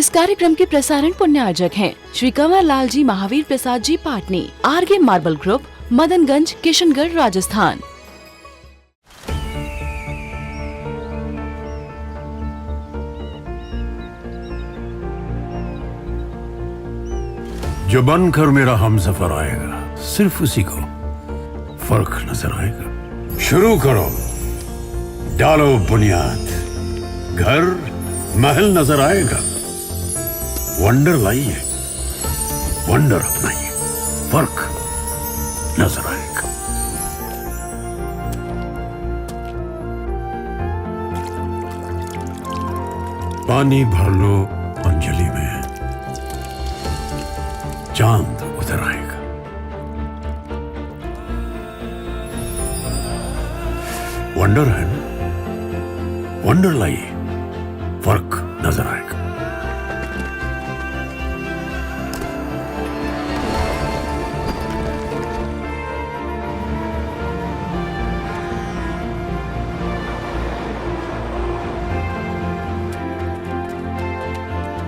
इस कार्यक्रम के प्रसारण पुण्यार्जक हैं Shri Kanwar Lal ji Mahavir Prasad ji Patni, RK marble group, Madanganj, Kishangarh, Rajasthan. जो बनकर मेरा हमसफर आएगा, सिर्फ उसी को फर्क नजर आएगा। शुरू करो, डालो बुनियाद, घर महल नजर आएगा। वंडर लाइए, वंडर अपनाइए, फर्क नजर आएगा। पानी भर लो अंजलि में, चांद उतर आएगा। वंडर है ना, वंडर लाइए, फर्क नजर आएगा।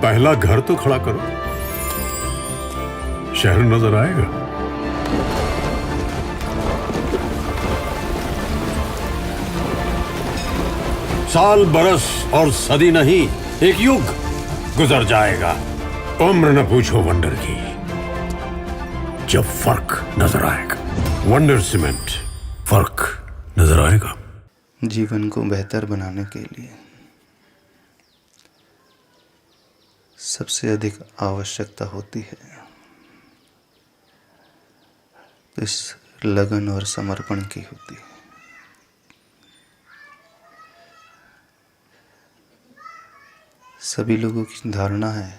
पहला घर तो खड़ा करो, शहर नजर आएगा। साल बरस और सदी नहीं, एक युग गुजर जाएगा। उम्र न पूछो वंडर की, जब फर्क नजर आएगा। वंडर सीमेंट, फर्क नजर आएगा। जीवन को बेहतर बनाने के लिए सबसे अधिक आवश्यकता होती है तो इस लगन और समर्पण की होती है। सभी लोगों की धारणा है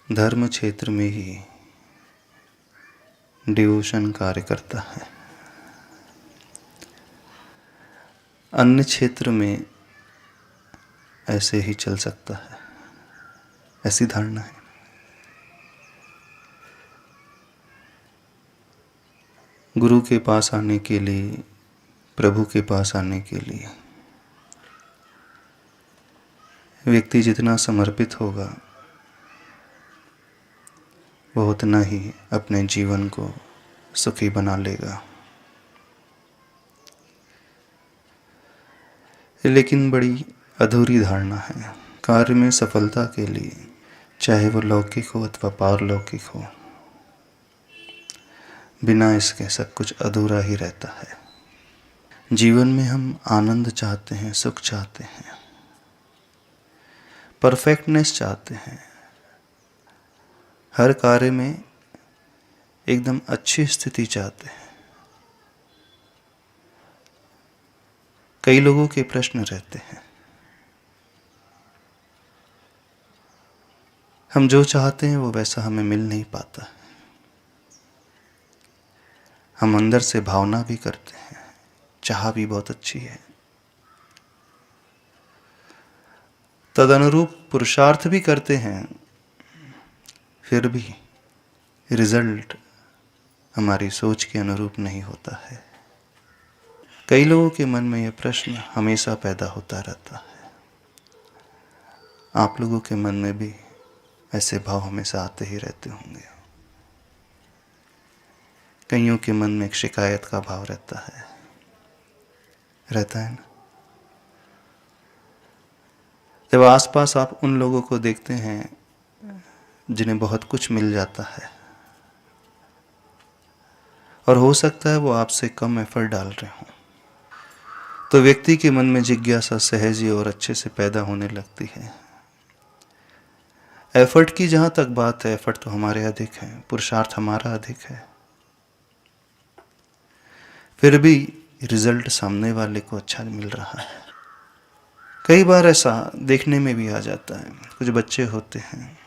धर्म क्षेत्र में ही डिवोशन कार्य करता है, अन्य क्षेत्र में ऐसे ही चल सकता है, ऐसी धारणा है। गुरु के पास आने के लिए, प्रभु के पास आने के लिए व्यक्ति जितना समर्पित होगा वो उतना ही अपने जीवन को सुखी बना लेगा। लेकिन बड़ी अधूरी धारणा है। कार्य में सफलता के लिए, चाहे वो लौकिक हो अथवा पारलौकिक हो, बिना इसके सब कुछ अधूरा ही रहता है। जीवन में हम आनंद चाहते हैं, सुख चाहते हैं, परफेक्टनेस चाहते हैं, हर कार्य में एकदम अच्छी स्थिति चाहते हैं। कई लोगों के प्रश्न रहते हैं, हम जो चाहते हैं वो वैसा हमें मिल नहीं पाता। हम अंदर से भावना भी करते हैं, चाह भी बहुत अच्छी है, तदनुरूप पुरुषार्थ भी करते हैं, फिर भी रिजल्ट हमारी सोच के अनुरूप नहीं होता है। कई लोगों के मन में यह प्रश्न हमेशा पैदा होता रहता है। आप लोगों के मन में भी ऐसे भाव हमेशा आते ही रहते होंगे। कईयों के मन में एक शिकायत का भाव रहता है ना। जब आसपास आप उन लोगों को देखते हैं जिन्हें बहुत कुछ मिल जाता है और हो सकता है वो आपसे कम एफर्ट डाल रहे हों, तो व्यक्ति के मन में जिज्ञासा सहज ही और अच्छे से पैदा होने लगती है। एफर्ट की जहाँ तक बात है, एफर्ट तो हमारे अधिक है, पुरुषार्थ हमारा अधिक है, फिर भी रिजल्ट सामने वाले को अच्छा मिल रहा है। कई बार ऐसा देखने में भी आ जाता है। कुछ बच्चे होते हैं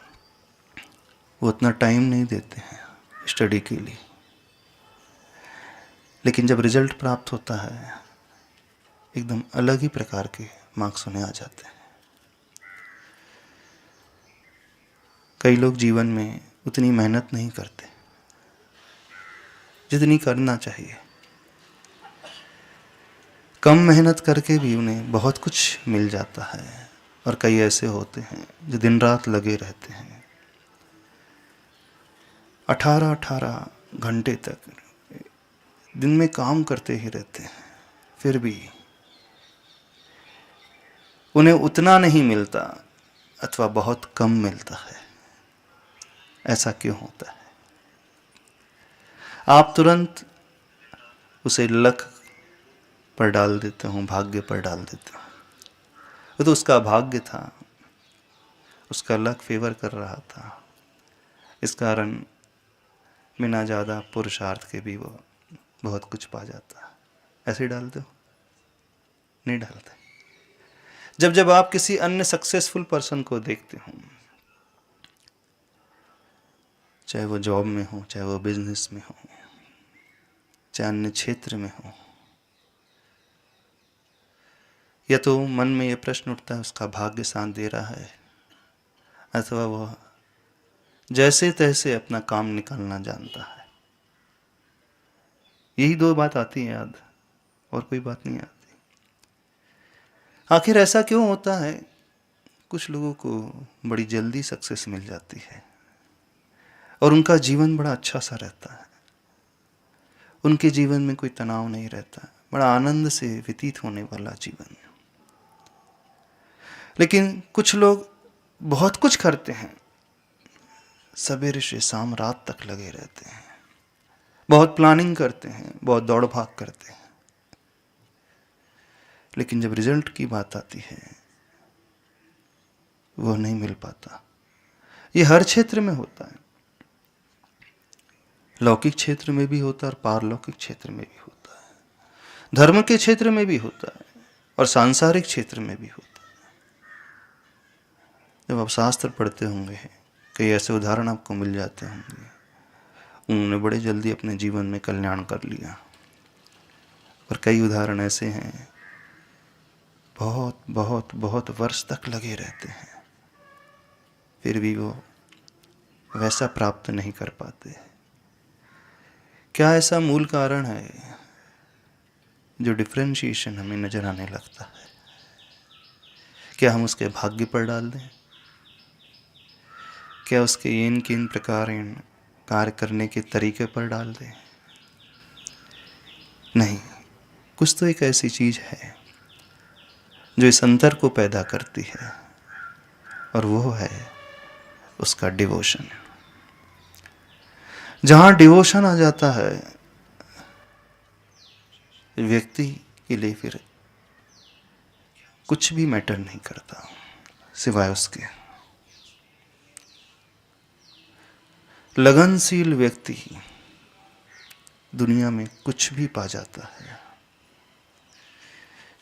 वो उतना टाइम नहीं देते हैं स्टडी के लिए, लेकिन जब रिजल्ट प्राप्त होता है एकदम अलग ही प्रकार के मार्क्स उन्हें आ जाते हैं। कई लोग जीवन में उतनी मेहनत नहीं करते जितनी करना चाहिए। कम मेहनत करके भी उन्हें बहुत कुछ मिल जाता है और कई ऐसे होते हैं जो दिन रात लगे रहते हैं, 18-18 घंटे तक दिन में काम करते ही रहते हैं, फिर भी उन्हें उतना नहीं मिलता अथवा बहुत कम मिलता है। ऐसा क्यों होता है? आप तुरंत उसे लक पर डाल देते हो, भाग्य पर डाल देते हो। वो तो उसका भाग्य था, उसका लक फेवर कर रहा था, इस कारण बिना ज़्यादा पुरुषार्थ के भी वो बहुत कुछ पा जाता। ऐसे डालते हो? नहीं डालते। जब आप किसी अन्य सक्सेसफुल पर्सन को देखते हो, चाहे वो जॉब में हो, चाहे वो बिजनेस में हो, चाहे अन्य क्षेत्र में हो, या तो मन में ये प्रश्न उठता है उसका भाग्य साथ दे रहा है, अथवा वह जैसे तैसे अपना काम निकालना जानता है। यही दो बात आती है याद, और कोई बात नहीं आती। आखिर ऐसा क्यों होता है? कुछ लोगों को बड़ी जल्दी सक्सेस मिल जाती है और उनका जीवन बड़ा अच्छा सा रहता है, उनके जीवन में कोई तनाव नहीं रहता, बड़ा आनंद से व्यतीत होने वाला जीवन। लेकिन कुछ लोग बहुत कुछ करते हैं, सवेरे से शाम रात तक लगे रहते हैं, बहुत प्लानिंग करते हैं, बहुत दौड़ भाग करते हैं, लेकिन जब रिजल्ट की बात आती है वो नहीं मिल पाता। ये हर क्षेत्र में होता है, लौकिक क्षेत्र में भी होता है और पारलौकिक क्षेत्र में भी होता है, धर्म के क्षेत्र में भी होता है और सांसारिक क्षेत्र में भी होता है। जब आप शास्त्र पढ़ते होंगे, कई ऐसे उदाहरण आपको मिल जाते होंगे, उन्होंने बड़े जल्दी अपने जीवन में कल्याण कर लिया, और कई उदाहरण ऐसे हैं बहुत बहुत बहुत वर्ष तक लगे रहते हैं, फिर भी वो वैसा प्राप्त नहीं कर पाते। क्या ऐसा मूल कारण है जो डिफरेंशिएशन हमें नजर आने लगता है? क्या हम उसके भाग्य पर डाल दें? क्या उसके इन प्रकार कार्य करने के तरीके पर डाल दें? नहीं, कुछ तो एक ऐसी चीज है जो इस अंतर को पैदा करती है, और वो है उसका डिवोशन। जहां डिवोशन आ जाता है, व्यक्ति के लिए फिर कुछ भी मैटर नहीं करता सिवाय उसके। लगनशील व्यक्ति दुनिया में कुछ भी पा जाता है।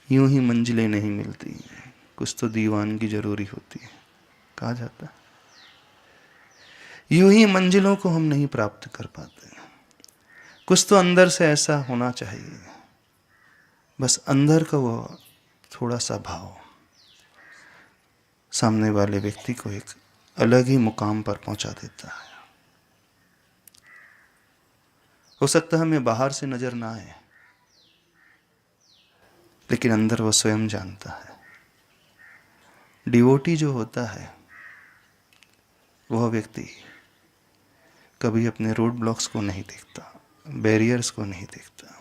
यूं ही मंजिलें नहीं मिलती, कुछ तो दीवानगी जरूरी होती है, कहा जाता है। यूं ही मंजिलों को हम नहीं प्राप्त कर पाते, कुछ तो अंदर से ऐसा होना चाहिए, बस अंदर का वो थोड़ा सा भाव सामने वाले व्यक्ति को एक अलग ही मुकाम पर पहुंचा देता है। हो सकता है हमें बाहर से नजर ना आए, लेकिन अंदर वो स्वयं जानता है। डिवोटी जो होता है, वह व्यक्ति कभी अपने रोड ब्लॉक्स को नहीं देखता, बैरियर्स को नहीं देखता।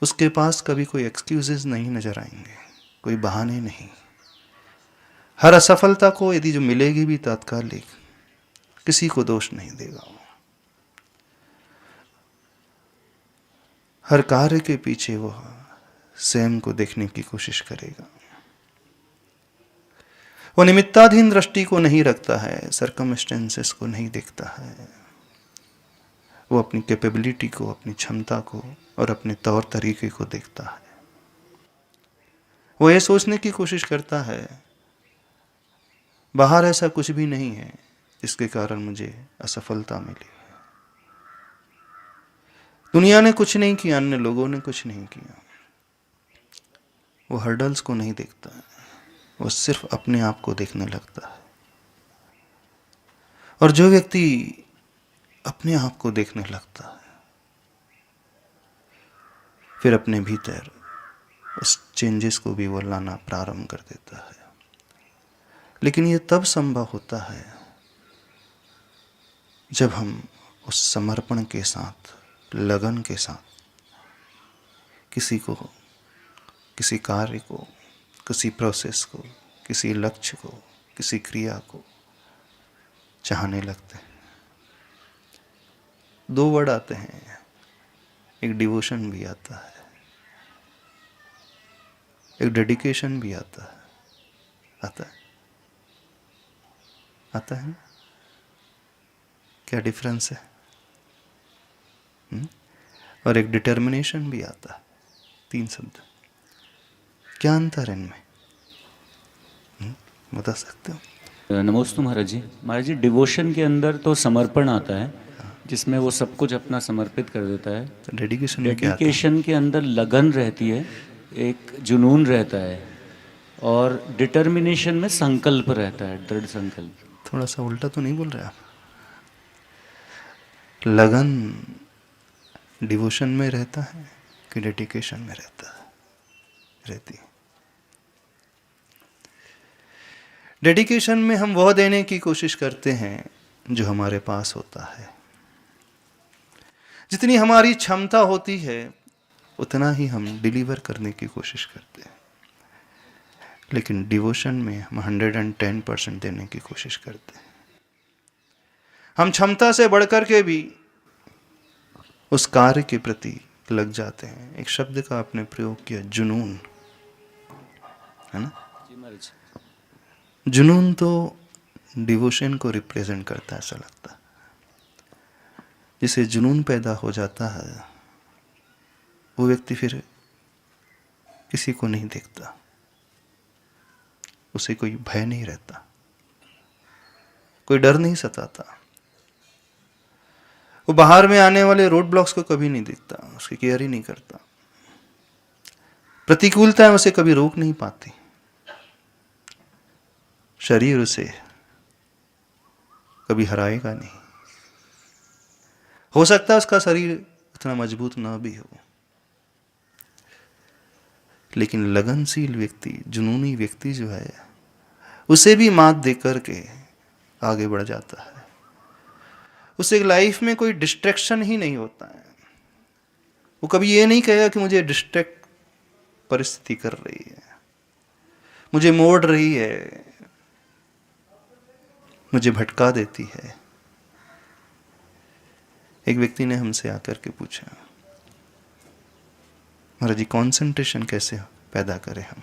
उसके पास कभी कोई एक्सक्यूजेस नहीं नजर आएंगे, कोई बहाने नहीं। हर असफलता को यदि जो मिलेगी भी तात्कालिक, किसी को दोष नहीं देगा। हर कार्य के पीछे वह स्वयं को देखने की कोशिश करेगा। वो निमित्ताधीन दृष्टि को नहीं रखता है, सर्कमस्टेंसेस को नहीं देखता है। वो अपनी कैपेबिलिटी को, अपनी क्षमता को और अपने तौर तरीके को देखता है। वो ये सोचने की कोशिश करता है बाहर ऐसा कुछ भी नहीं है जिसके कारण मुझे असफलता मिली। दुनिया ने कुछ नहीं किया, अन्य लोगों ने कुछ नहीं किया। वो हर्डल्स को नहीं देखता है, वो सिर्फ अपने आप को देखने लगता है। और जो व्यक्ति अपने आप को देखने लगता है, फिर अपने भीतर उस चेंजेस को भी वो लाना प्रारंभ कर देता है। लेकिन ये तब संभव होता है जब हम उस समर्पण के साथ, लगन के साथ किसी को, किसी कार्य को, किसी प्रोसेस को, किसी लक्ष्य को, किसी क्रिया को चाहने लगते हैं। दो वर्ड आते हैं, एक डिवोशन भी आता है, एक डेडिकेशन भी आता है। आता है ना? क्या डिफरेंस है? और एक डिटर्मिनेशन भी आता है। 3 शब्द, क्या अंतर है इनमें? बता सकते हो? नमोस्तु महाराज जी। महाराज जी, डिवोशन के अंदर तो समर्पण आता है, जिसमें वो सब कुछ अपना समर्पित कर देता है। तो डेडिकेशन में क्या आता है? डेडिकेशन के अंदर लगन रहती है, एक जुनून रहता है, और डिटर्मिनेशन में संकल्प रहता है, दृढ़ संकल्प। थोड़ा सा उल्टा तो नहीं बोल रहे आप? लगन डिवोशन में रहता है कि डेडिकेशन में रहती है? डेडिकेशन में हम वह देने की कोशिश करते हैं जो हमारे पास होता है। जितनी हमारी क्षमता होती है उतना ही हम डिलीवर करने की कोशिश करते हैं। लेकिन डिवोशन में हम 110% देने की कोशिश करते हैं। हम क्षमता से बढ़कर के भी उस कार्य के प्रति लग जाते हैं। एक शब्द का आपने प्रयोग किया, जुनून, है ना? जी महाराज। जुनून तो डिवोशन को रिप्रेजेंट करता है, ऐसा लगता है। जिसे जुनून पैदा हो जाता है वो व्यक्ति फिर किसी को नहीं देखता, उसे कोई भय नहीं रहता, कोई डर नहीं सताता। वो बाहर में आने वाले रोड ब्लॉक्स को कभी नहीं देखता, उसकी केयर ही नहीं करता। प्रतिकूलता उसे कभी रोक नहीं पाती। शरीर उसे कभी हराएगा नहीं। हो सकता है उसका शरीर इतना मजबूत ना भी हो, लेकिन लगनशील व्यक्ति, जुनूनी व्यक्ति जो है, उसे भी मात दे करके आगे बढ़ जाता है। उसे लाइफ में कोई डिस्ट्रैक्शन ही नहीं होता है। वो कभी ये नहीं कहेगा कि मुझे डिस्ट्रैक्ट परिस्थिति कर रही है, मुझे मोड़ रही है, मुझे भटका देती है। एक व्यक्ति ने हमसे आकर के पूछा, महाराज जी, कंसंट्रेशन कैसे पैदा करें हम,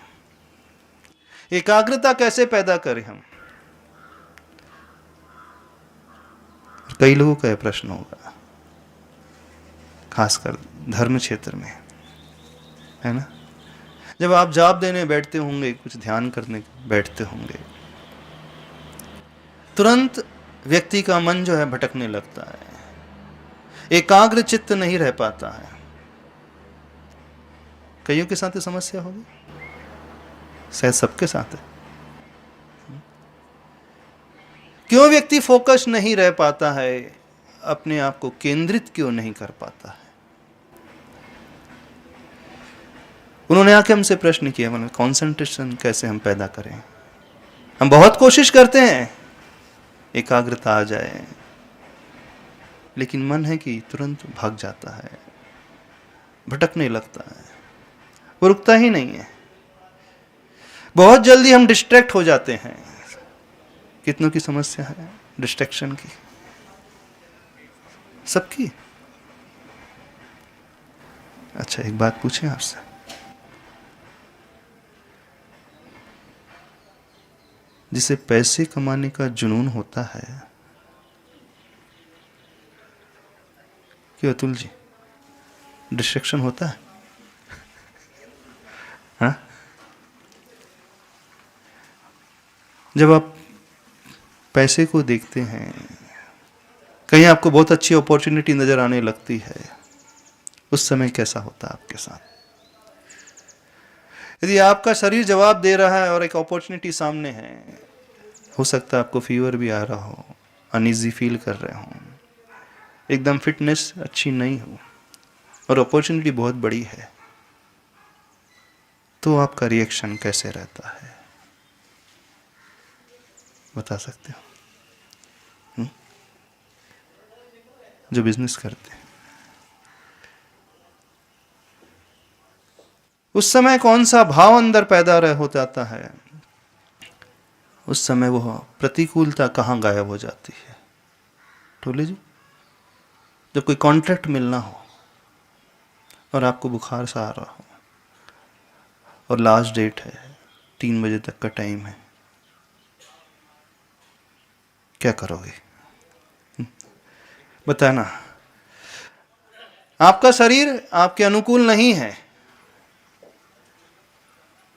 एकाग्रता कैसे पैदा करें हम? कई लोगों का यह प्रश्न होगा, खासकर धर्म क्षेत्र में, है ना? जब आप जाप देने बैठते होंगे, कुछ ध्यान करने बैठते होंगे, तुरंत व्यक्ति का मन जो है भटकने लगता है, एकाग्र चित्त नहीं रह पाता है। कईयों के साथ ये समस्या होगी, शायद सबके साथ है। क्यों व्यक्ति फोकस नहीं रह पाता है, अपने आप को केंद्रित क्यों नहीं कर पाता है? उन्होंने आके हमसे प्रश्न किया, मतलब कंसंट्रेशन कैसे हम पैदा करें? हम बहुत कोशिश करते हैं एकाग्रता आ जाए, लेकिन मन है कि तुरंत भाग जाता है, भटकने लगता है, वो रुकता ही नहीं है। बहुत जल्दी हम डिस्ट्रैक्ट हो जाते हैं। कितनों की समस्या है डिस्ट्रैक्शन की? सबकी। अच्छा, एक बात पूछें आपसे, जिसे पैसे कमाने का जुनून होता है, क्यों अतुल जी, डिस्ट्रैक्शन होता है? हाँ? जब आप पैसे को देखते हैं, कहीं आपको बहुत अच्छी अपॉर्चुनिटी नजर आने लगती है, उस समय कैसा होता है आपके साथ? यदि आपका शरीर जवाब दे रहा है और एक अपॉर्चुनिटी सामने है, हो सकता है आपको फीवर भी आ रहा हो, अनईजी फील कर रहे हो, एकदम फिटनेस अच्छी नहीं हो, और अपॉर्चुनिटी बहुत बड़ी है, तो आपका रिएक्शन कैसे रहता है? बता सकते हो? जो बिजनेस करते हैं, उस समय कौन सा भाव अंदर पैदा हो जाता है, उस समय वो प्रतिकूलता कहाँ गायब हो जाती है? टोले जी, जब कोई कॉन्ट्रैक्ट मिलना हो और आपको बुखार सा आ रहा हो और लास्ट डेट है, 3 बजे तक का टाइम है, क्या करोगे? बताना। आपका शरीर आपके अनुकूल नहीं है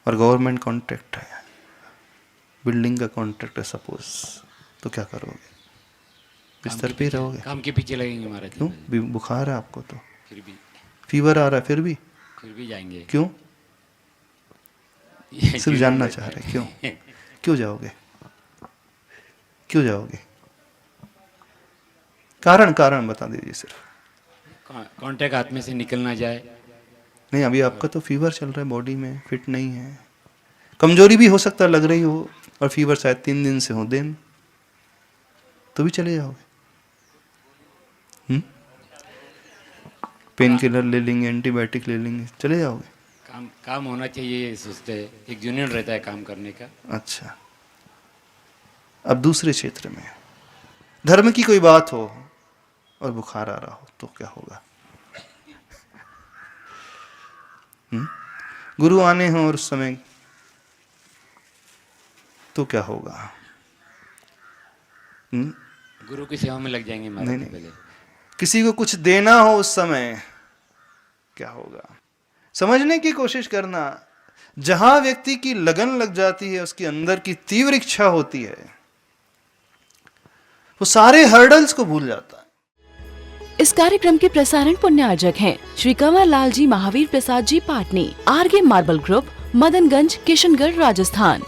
और गवर्नमेंट कॉन्ट्रैक्ट है, बिल्डिंग का कॉन्ट्रैक्ट है सपोज, तो क्या करोगे? बिस्तर पे ही रहोगे? काम के पीछे लगेंगे महाराज। क्यों? बुखार है आपको तो, फिर भी फीवर आ रहा है फिर भी जाएंगे। क्यों? ये सिर्फ जानना चाह रहे क्यों? क्यों जाओगे? क्यों जाओगे? कारण बता दीजिए सिर्फ। कांटेक्ट हाथ में से निकल ना जाए। नहीं, अभी आपका तो फीवर चल रहा है, बॉडी में फिट नहीं है, कमजोरी भी हो सकता है लग रही हो, और फीवर शायद 3 दिन से हो, दिन तो भी चले जाओगे? पेन किलर ले लेंगे, एंटीबायोटिक ले लेंगे, चले जाओगे? काम होना चाहिए, सोचते हैं, एक यूनियन रहता है काम करने का। अच्छा, अब दूसरे क्षेत्र में धर्म की कोई बात हो और बुखार आ रहा हो तो क्या होगा? गुरु आने हो और उस समय तो क्या होगा? गुरु की सेवा में लग जाएंगे महाराज। नहीं, पहले किसी को कुछ देना हो उस समय क्या होगा? समझने की कोशिश करना। जहां व्यक्ति की लगन लग जाती है, उसके अंदर की तीव्र इच्छा होती है, वो सारे हर्डल्स को भूल जाता है। इस कार्यक्रम के प्रसारण पुण्यार्जक हैं श्री कंवर लाल जी महावीर प्रसाद जी पाटनी, आरगे मार्बल ग्रुप, मदनगंज, किशनगढ़, राजस्थान।